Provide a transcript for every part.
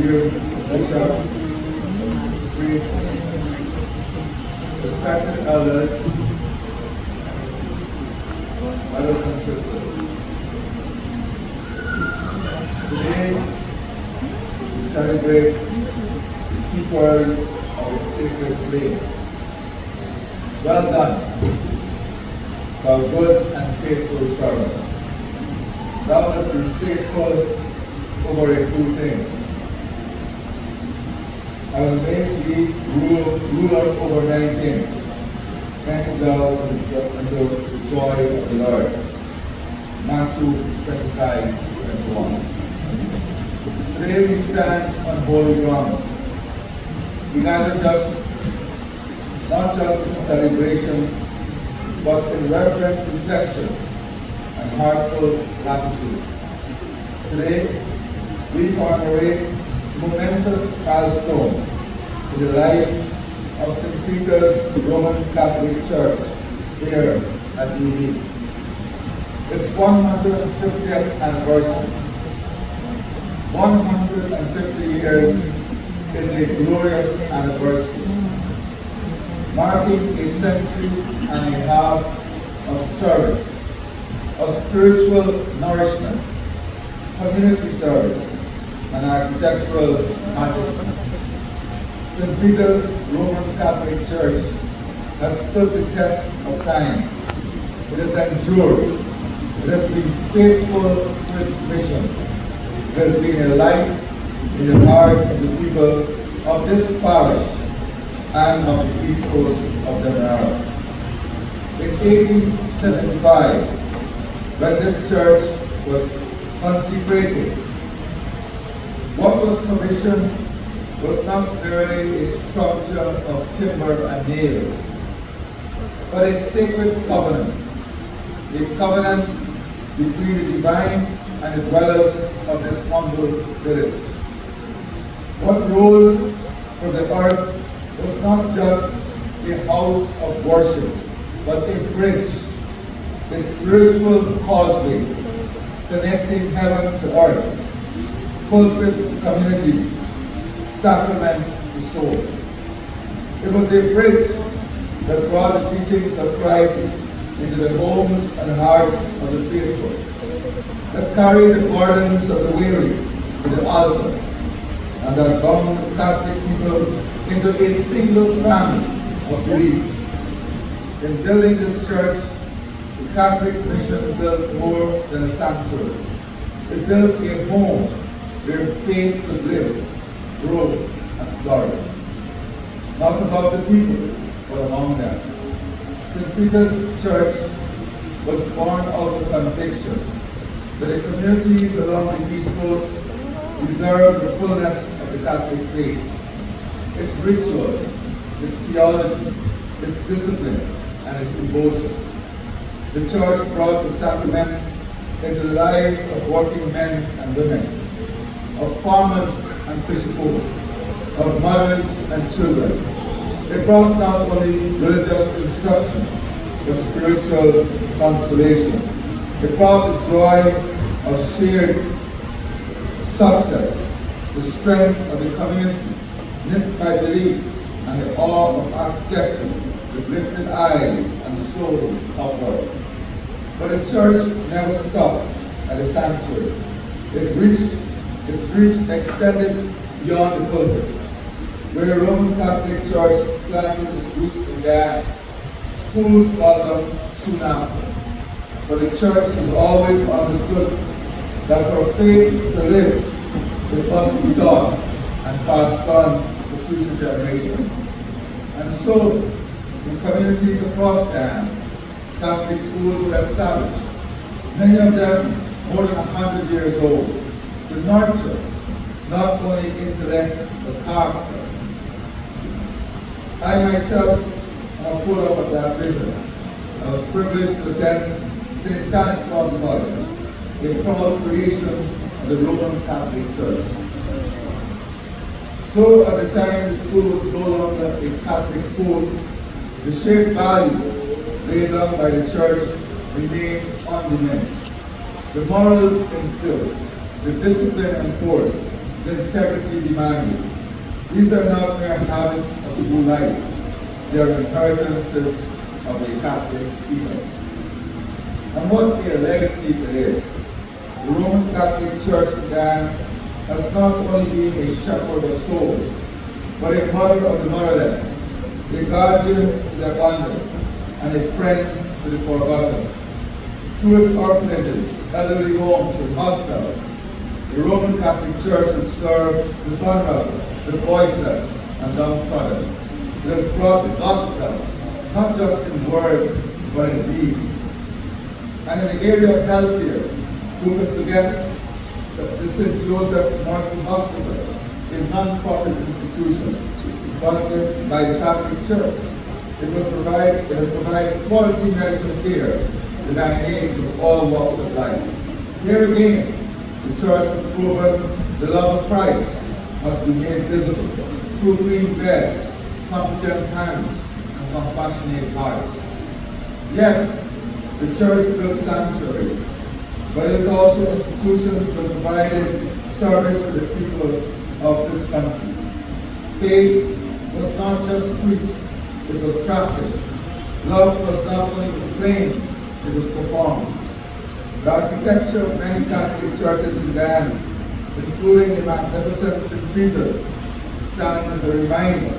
dear bishop, priests, respected elders, brothers and sisters. Today, we celebrate the keepers of a sacred flame. Well done, thou good and faithful servant. Thou hast been faithful over a few things. I will make thee ruler over many things. Thank thou unto the joy of the Lord. Matthew 25:21. Today we stand on holy ground. We gather not just in celebration, but in reverent reflection and heartful gratitude. Today, we commemorate a momentous milestone in the life of St. Peter's Roman Catholic Church here at ED. Its 150th anniversary. 150 years is a glorious anniversary, marking a century and a half of service, of spiritual nourishment, community service, and architectural majesty. St. Peter's Roman Catholic Church has stood the test of time. It has endured. It has been faithful to its mission. It has been a light in the heart of the people of this parish and of the east coast of Guyana. In 1875, when this church was consecrated, what was commissioned was not merely a structure of timber and nails, but a sacred covenant, a covenant between the divine and the dwellers of this humble village. What rose from the earth was not just a house of worship, but a bridge, a spiritual causeway connecting heaven to earth, pulpit to community, sacrament to soul. It was a bridge that brought the teachings of Christ into the homes and hearts of the faithful, that carried the burdens of the weary to the altar, and that bound the Catholic people into a single family of belief. In building this church, the Catholic mission built more than a sanctuary. It built a home where faith could live, grow, and flourish. Not about the people, but among them. St. Peter's Church was born out of conviction that the communities along the East Coast deserve the fullness of the Catholic faith, its rituals, its theology, its discipline, and its devotion. The Church brought the sacrament into the lives of working men and women, of farmers and fisherfolk, of mothers and children. It brought not only religious instruction, but spiritual consolation. It brought the joy of shared success, the strength of the community, knit by belief, and the awe of architecture, with lifted eyes and souls upward. But the church never stopped at the sanctuary. Its reach extended beyond the pulpit. Where the Roman Catholic Church planted its roots in Guyana, schools blossomed soon after. But the church has always understood that for faith to live, it must be taught and passed on to future generations. And so, in communities across Guyana, Catholic schools were established, many of them more than 100 years old, to nurture not only intellect but character. I myself am a product of that vision. I was privileged to attend St. Stanislaus College, a proud creation of the Roman Catholic Church. So at the time the school was no longer a Catholic school, the shared values laid down by the church remained undiminished. The morals instilled, the discipline enforced, the integrity demanded. These are not mere habits of school life. They are inheritances of the Catholic ethos. And what a legacy it is. The Roman Catholic Church in Guyana has not only been a shepherd of souls, but a mother of the motherless, a guardian to the abandoned, and a friend to the forgotten. Through its orphanages, elderly homes, and hospitals, the Roman Catholic Church has served the vulnerable, the voiceless, and downtrodden. It has brought the gospel, not just in word, but in deeds. And in the area of healthcare, who can forget the St. Joseph Nursing Hospital, a non-profit institution funded by the Catholic Church. It has provided quality medical care to Guyanese of all walks of life. Here again, the Church has proven the love of Christ must be made visible through clean beds, competent hands, and compassionate hearts. Yet, the Church built sanctuaries, but it is also institutions that provided service to the people of this country. Faith was not just preached, it was practiced. Love was not only proclaimed, it was performed. The architecture of many Catholic churches in Guyana, including the magnificent St. Peter's, stands as a reminder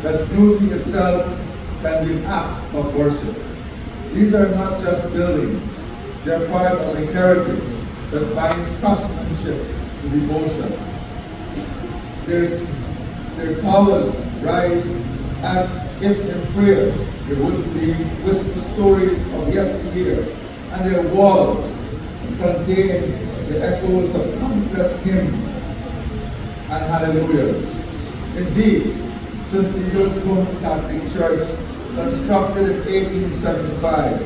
that beauty itself can be an act of worship. These are not just buildings, they are part of a heritage that binds craftsmanship to devotion. Their towers rise as if in prayer. They would be whisper stories of yesteryear, and their walls contain the echoes of countless hymns and hallelujahs. Indeed, St. Peter's Roman Catholic Church, constructed in 1875,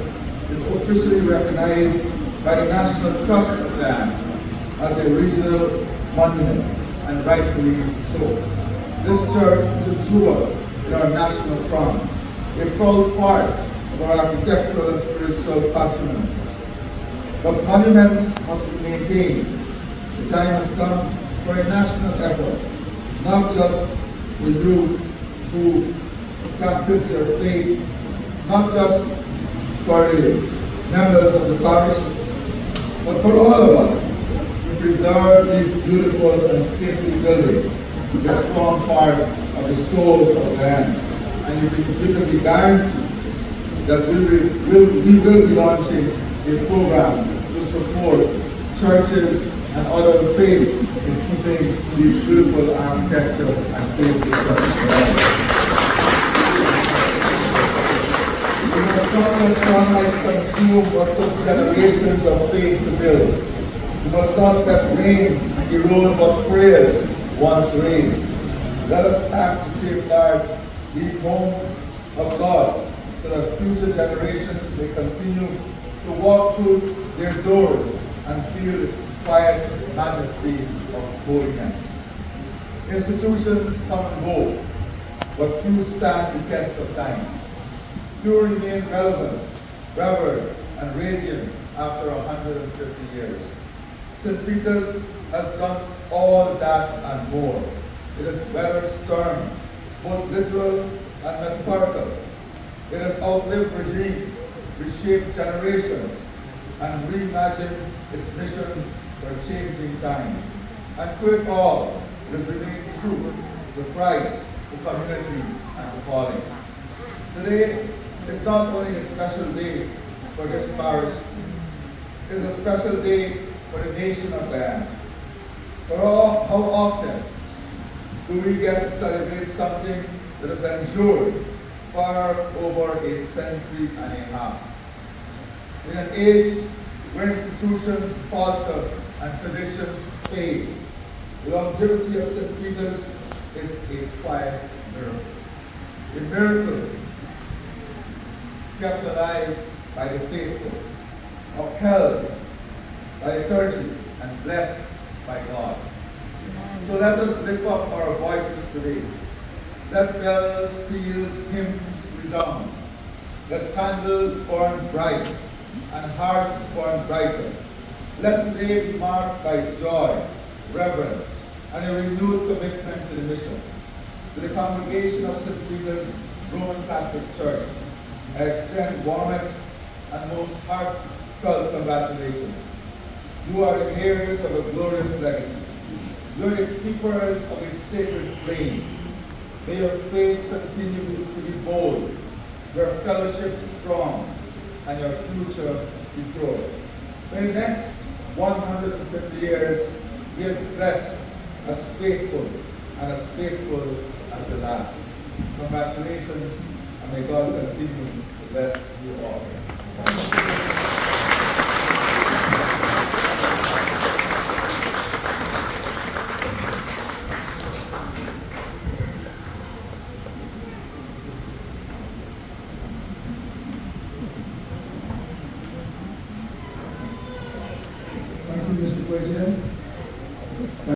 is officially recognized by the National Trust of Land as a regional monument, and rightfully so. This church is a jewel in our national crown, a proud part of our architectural and spiritual patrimony. But monuments must be maintained. The time has come for a national effort, not just for youth who practice their faith, not just for the members of the parish, but for all of us to preserve these beautiful and stately buildings that form part of the soul of the land. And you can be guaranteed that we will be launching a program to support churches and other faiths in keeping these beautiful architecture and faith churches. We must not let sunlight consume what took generations of faith to build. We must not let rain erode what prayers once raised. Let us act to safeguard these homes of God so that future generations may continue to walk through their doors and feel the quiet majesty of holiness. Institutions come and go, but few stand the test of time. Few remain relevant, revered, and radiant after 150 years. St. Peter's has done all that and more. It has weathered storms, both literal and metaphorical. It has outlived regimes, reshaped generations, and reimagined its mission for changing times. And through it all, it has remained true to Christ, the community, and the calling. Today is not only a special day for this parish, it is a special day for the nation of Guyana. How often do we get to celebrate something that has endured far over a century and a half? In an age where institutions falter and traditions fade, the longevity of St. Peter's is a quiet miracle. A miracle kept alive by the faithful, upheld by the clergy, and blessed by God. So let us lift up our voices today. Let bells, peals, hymns resound. Let candles burn bright and hearts burn brighter. Let today be marked by joy, reverence, and a renewed commitment to the mission. To the congregation of St. Peter's Roman Catholic Church, I extend warmest and most heartfelt congratulations. You are the heirs of a glorious legacy. You are the keepers of a sacred flame. May your faith continue to be bold, your fellowship strong, and your future secure. May the next 150 years be as blessed, as faithful, and as faithful as the last. Congratulations, and may God continue to bless you all. Thank you, Mr. President.